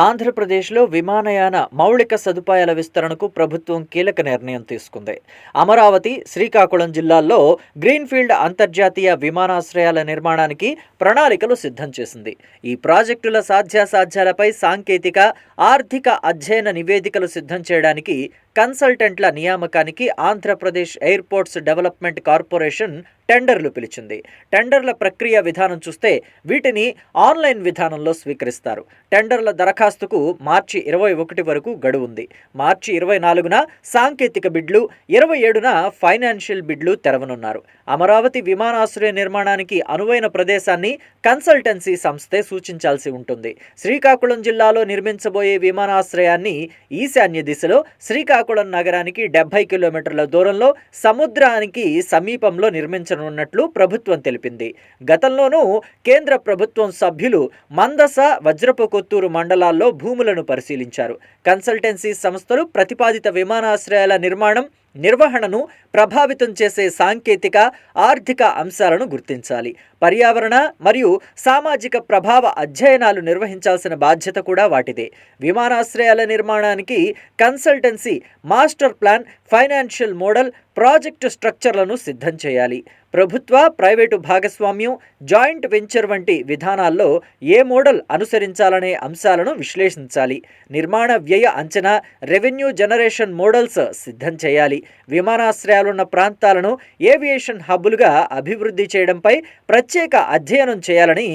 ఆంధ్రప్రదేశ్లో విమానయాన మౌలిక సదుపాయాల విస్తరణకు ప్రభుత్వం కీలక నిర్ణయం తీసుకుంది. అమరావతి, శ్రీకాకుళం జిల్లాల్లో గ్రీన్ఫీల్డ్ అంతర్జాతీయ విమానాశ్రయాల నిర్మాణానికి ప్రణాళికలు సిద్ధం చేసింది. ఈ ప్రాజెక్టుల సాధ్యాసాధ్యాలపై సాంకేతిక, ఆర్థిక అధ్యయన నివేదికలు సిద్ధం చేయడానికి కన్సల్టెంట్ల నియామకానికి ఆంధ్రప్రదేశ్ ఎయిర్పోర్ట్స్ డెవలప్మెంట్ కార్పొరేషన్ టెండర్లు పిలిచింది. టెండర్ల ప్రక్రియ విధానం చూస్తే వీటిని ఆన్లైన్ విధానంలో స్వీకరిస్తారు. టెండర్ల దరఖాస్తుకు మార్చి 21 వరకు గడువు ఉంది. మార్చి 24న సాంకేతిక బిడ్లు, 27న ఫైనాన్షియల్ బిడ్లు తెరవనున్నారు. అమరావతి విమానాశ్రయ నిర్మాణానికి అనువైన ప్రదేశాన్ని కన్సల్టెన్సీ సంస్థే సూచించాల్సి ఉంటుంది. శ్రీకాకుళం జిల్లాలో నిర్మించబోయే విమానాశ్రయాన్ని ఈశాన్య దిశలో శ్రీకాకుళం నగరానికి 70 కిలోమీటర్ల దూరంలో సముద్రానికి సమీపంలో నిర్మించనున్నట్లు ప్రభుత్వం తెలిపింది. గతంలోనూ కేంద్ర ప్రభుత్వం సభ్యులు మందస, వజ్రపు కొత్తూరు మండలాల్లో భూములను పరిశీలించారు. కన్సల్టెన్సీ సంస్థలు ప్రతిపాదిత విమానాశ్రయాల నిర్వహణను ప్రభావితం చేసే సాంకేతిక, ఆర్థిక అంశాలను గుర్తించాలి. పర్యావరణ మరియు సామాజిక ప్రభావ అధ్యయనాలు నిర్వహించాల్సిన బాధ్యత కూడా వాటిదే. విమానాశ్రయాల నిర్మాణానికి consultancy master plan, financial model, project స్ట్రక్చర్లను సిద్ధం చేయాలి. ప్రభుత్వ, ప్రైవేటు భాగస్వామ్యం, జాయింట్ వెంచర్ వంటి విధానాల్లో ఏ మోడల్ అనుసరించాలనే అంశాలను విశ్లేషించాలి. నిర్మాణ వ్యయ అంచనా, రెవెన్యూ జనరేషన్ మోడల్స్ సిద్ధం చేయాలి. విమానాశ్రయాలున్న ప్రాంతాలను ఏవియేషన్ హబ్బులుగా అభివృద్ధి చేయడంపై ప్రత్యేక అధ్యయనం చేయాలని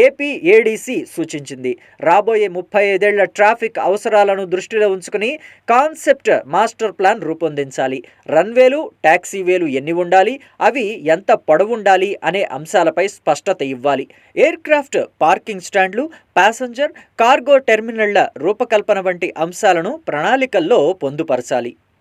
ఏపీఏడీసీ సూచించింది. రాబోయే 35 ఏళ్ల ట్రాఫిక్ అవసరాలను దృష్టిలో ఉంచుకుని కాన్సెప్ట్ మాస్టర్ ప్లాన్ రూపొందించాలి. రన్వేలు, టాక్సీవేలు ఎన్ని ఉండాలి, అవి ఎంత పొడవుండాలి అనే అంశాలపై స్పష్టత ఇవ్వాలి. ఎయిర్క్రాఫ్ట్ పార్కింగ్ స్టాండ్లు, ప్యాసింజర్, కార్గో టెర్మినళ్ల రూపకల్పన వంటి అంశాలను ప్రణాళికల్లో పొందుపరచాలి.